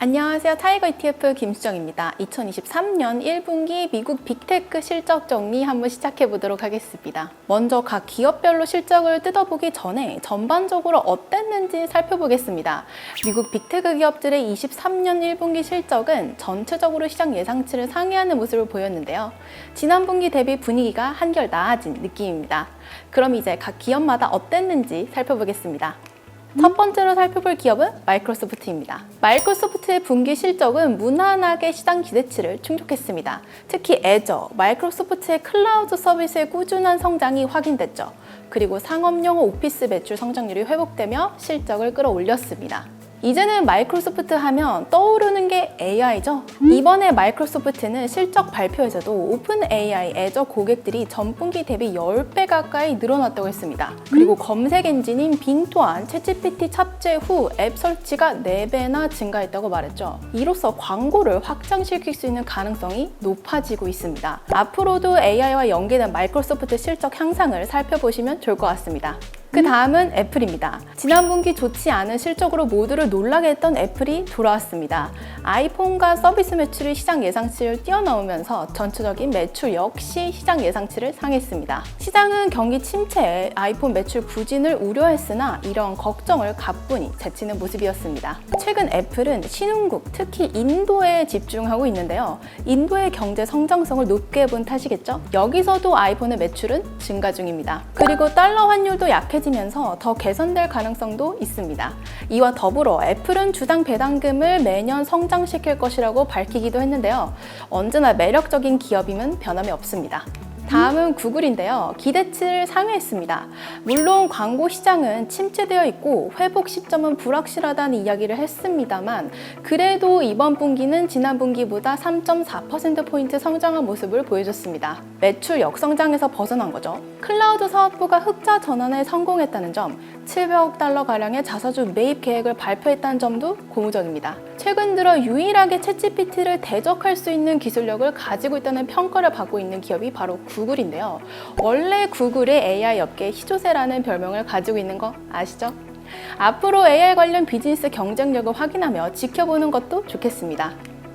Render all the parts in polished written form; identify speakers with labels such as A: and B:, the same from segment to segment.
A: 안녕하세요. 타이거 ETF 김수정입니다. 2023년 1분기 미국 빅테크 실적 정리 한번 시작해 보도록 하겠습니다. 먼저 각 기업별로 실적을 뜯어보기 전에 전반적으로 어땠는지 살펴보겠습니다. 미국 빅테크 기업들의 23년 1분기 실적은 전체적으로 시장 예상치를 상회하는 모습을 보였는데요. 지난 분기 대비 분위기가 한결 나아진 느낌입니다. 그럼 이제 각 기업마다 어땠는지 살펴보겠습니다. 첫 번째로 살펴볼 기업은 마이크로소프트입니다. 마이크로소프트의 분기 실적은 무난하게 시장 기대치를 충족했습니다. 특히 애저, 마이크로소프트의 클라우드 서비스의 꾸준한 성장이 확인됐죠. 그리고 상업용 오피스 매출 성장률이 회복되며 실적을 끌어올렸습니다. 이제는 마이크로소프트 하면 떠오르는 게 AI죠. 이번에 마이크로소프트는 실적 발표에서도 오픈 AI 애저 고객들이 전분기 대비 10배 가까이 늘어났다고 했습니다. 그리고 검색 엔진인 빙 또한 챗GPT 탑재 후 앱 설치가 4배나 증가했다고 말했죠. 이로써 광고를 확장시킬 수 있는 가능성이 높아지고 있습니다. 앞으로도 AI와 연계된 마이크로소프트 실적 향상을 살펴보시면 좋을 것 같습니다. 그 다음은 애플입니다. 지난 분기 좋지 않은 실적으로 모두를 놀라게 했던 애플이 돌아왔습니다. 아이폰과 서비스 매출이 시장 예상치를 뛰어넘으면서 전체적인 매출 역시 시장 예상치를 상회했습니다. 시장은 경기 침체에 아이폰 매출 부진을 우려했으나 이런 걱정을 가뿐히 제치는 모습이었습니다. 최근 애플은 신흥국, 특히 인도에 집중하고 있는데요. 인도의 경제 성장성을 높게 본 탓이겠죠? 여기서도 아이폰의 매출은 증가 중입니다. 그리고 달러 환율도 약해지면서 더 개선될 가능성도 있습니다. 이와 더불어 애플은 주당 배당금을 매년 성장시킬 것이라고 밝히기도 했는데요. 언제나 매력적인 기업임은 변함이 없습니다. 다음은 구글인데요. 기대치를 상회했습니다. 물론 광고 시장은 침체되어 있고 회복 시점은 불확실하다는 이야기를 했습니다만 그래도 이번 분기는 지난 분기보다 3.4%포인트 성장한 모습을 보여줬습니다. 매출 역성장에서 벗어난 거죠. 클라우드 사업부가 흑자 전환에 성공했다는 점, 700억 달러가량의 자사주 매입 계획을 발표했다는 점도 고무적입니다. 최근 들어 유일하게 챗GPT를 대적할 수 있는 기술력을 가지고 있다는 평가를 받고 있는 기업이 바로 구글인데요. 원래 구글의 AI 업계 희조새라는 별명을 가지고 있는 거 아시죠? 앞으로 AI 관련 비즈니스 경쟁력을 확인하며 지켜보는 것도 좋겠습니다.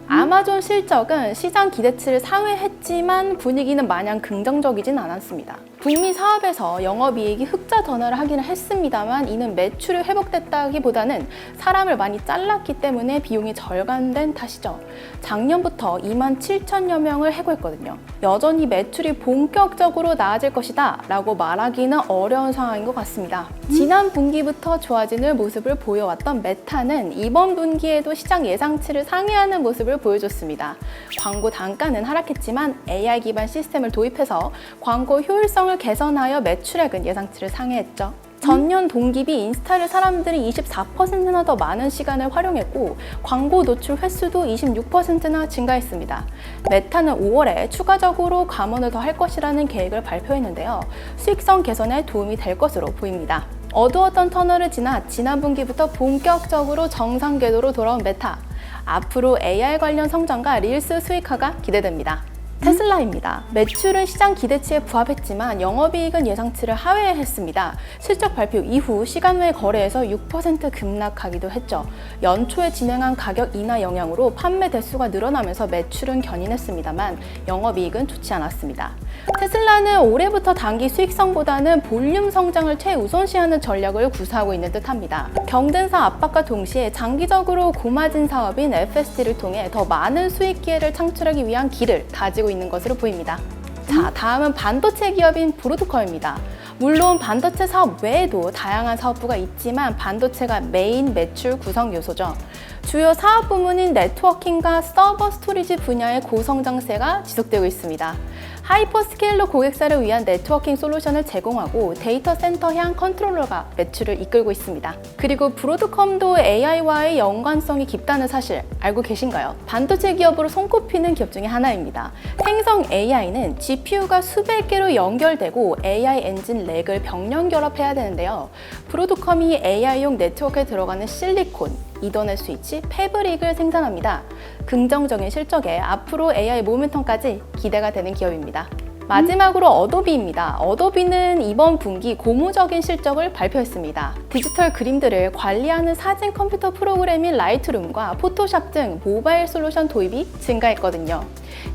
A: 아마존 실적은 시장 기대치를 상회했지만 분위기는 마냥 긍정적이진 않았습니다. 북미 사업에서 영업이익이 흑자 전환을 하기는 했습니다만 이는 매출이 회복됐다기보다는 사람을 많이 잘랐기 때문에 비용이 절감된 탓이죠. 작년부터 27,000여 명을 해고했거든요. 여전히 매출이 본격적으로 나아질 것이다 라고 말하기는 어려운 상황인 것 같습니다. 지난 분기부터 좋아지는 모습을 보여왔던 메타는 이번 분기에도 시장 예상치를 상회하는 모습을 보여줬습니다. 광고 단가는 하락했지만 AI 기반 시스템을 도입해서 광고 효율성을 개선하여 매출액은 예상치를 상회했죠. 전년 동기비 인스타를 사람들이 24%나 더 많은 시간을 활용했고 광고 노출 횟수도 26%나 증가했습니다. 메타는 5월에 추가적으로 감원을 더 할 것이라는 계획을 발표했는데요. 수익성 개선에 도움이 될 것으로 보입니다. 어두웠던 터널을 지나 지난 분기부터 본격적으로 정상 궤도로 돌아온 메타. 앞으로 AI 관련 성장과 릴스 수익화가 기대됩니다. 테슬라입니다. 매출은 시장 기대치에 부합했지만 영업이익은 예상치를 하회했습니다. 실적 발표 이후 시간 외 거래에서 6% 급락하기도 했죠. 연초에 진행한 가격 인하 영향으로 판매 대수가 늘어나면서 매출은 견인했습니다만 영업이익은 좋지 않았습니다. 테슬라는 올해부터 단기 수익성보다는 볼륨 성장을 최우선시하는 전략을 구사하고 있는 듯합니다. 경쟁사 압박과 동시에 장기적으로 고마진 사업인 FSD를 통해 더 많은 수익 기회를 창출하기 위한 길을 다지고 있는 것으로 보입니다. 자, 다음은 반도체 기업인 브로드컴입니다. 물론 반도체 사업 외에도 다양한 사업부가 있지만 반도체가 메인 매출 구성 요소죠. 주요 사업 부문인 네트워킹과 서버 스토리지 분야의 고성장세가 지속되고 있습니다. 하이퍼스케일러 고객사를 위한 네트워킹 솔루션을 제공하고 데이터 센터향 컨트롤러가 매출을 이끌고 있습니다. 그리고 브로드컴도 AI와의 연관성이 깊다는 사실 알고 계신가요? 반도체 기업으로 손꼽히는 기업 중에 하나입니다. 생성 AI는 GPU가 수백 개로 연결되고 AI 엔진 렉을 병렬 결합해야 되는데요. 브로드컴이 AI용 네트워크에 들어가는 실리콘, 이더넷 스위치, 패브릭을 생산합니다. 긍정적인 실적에 앞으로 AI 모멘텀까지 기대가 되는 기업입니다. 마지막으로 어도비입니다. 어도비는 이번 분기 고무적인 실적을 발표했습니다. 디지털 그림들을 관리하는 사진 컴퓨터 프로그램인 라이트룸과 포토샵 등 모바일 솔루션 도입이 증가했거든요.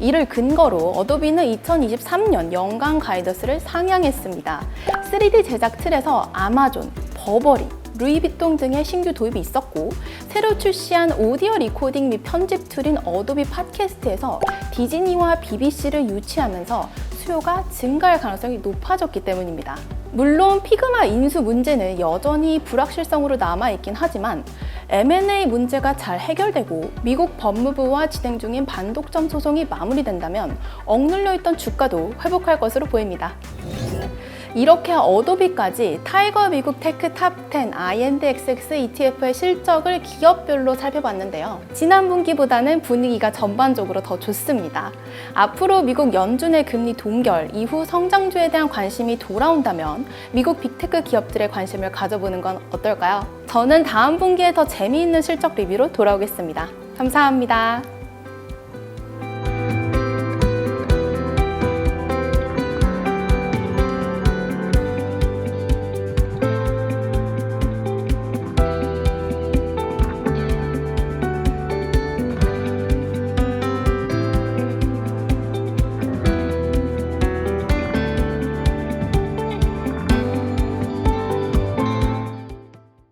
A: 이를 근거로 어도비는 2023년 연간 가이던스를 상향했습니다. 3D 제작 틀에서 아마존, 버버리, 루이비통 등의 신규 도입이 있었고, 새로 출시한 오디오 리코딩 및 편집 툴인 어도비 팟캐스트에서 디즈니와 BBC를 유치하면서 수요가 증가할 가능성이 높아졌기 때문입니다. 물론 피그마 인수 문제는 여전히 불확실성으로 남아있긴 하지만 M&A 문제가 잘 해결되고 미국 법무부와 진행 중인 반독점 소송이 마무리된다면 억눌려 있던 주가도 회복할 것으로 보입니다. 이렇게 어도비까지 타이거 미국 테크 탑10 INDXX ETF의 실적을 기업별로 살펴봤는데요. 지난 분기보다는 분위기가 전반적으로 더 좋습니다. 앞으로 미국 연준의 금리 동결 이후 성장주에 대한 관심이 돌아온다면 미국 빅테크 기업들의 관심을 가져보는 건 어떨까요? 저는 다음 분기에 더 재미있는 실적 리뷰로 돌아오겠습니다. 감사합니다.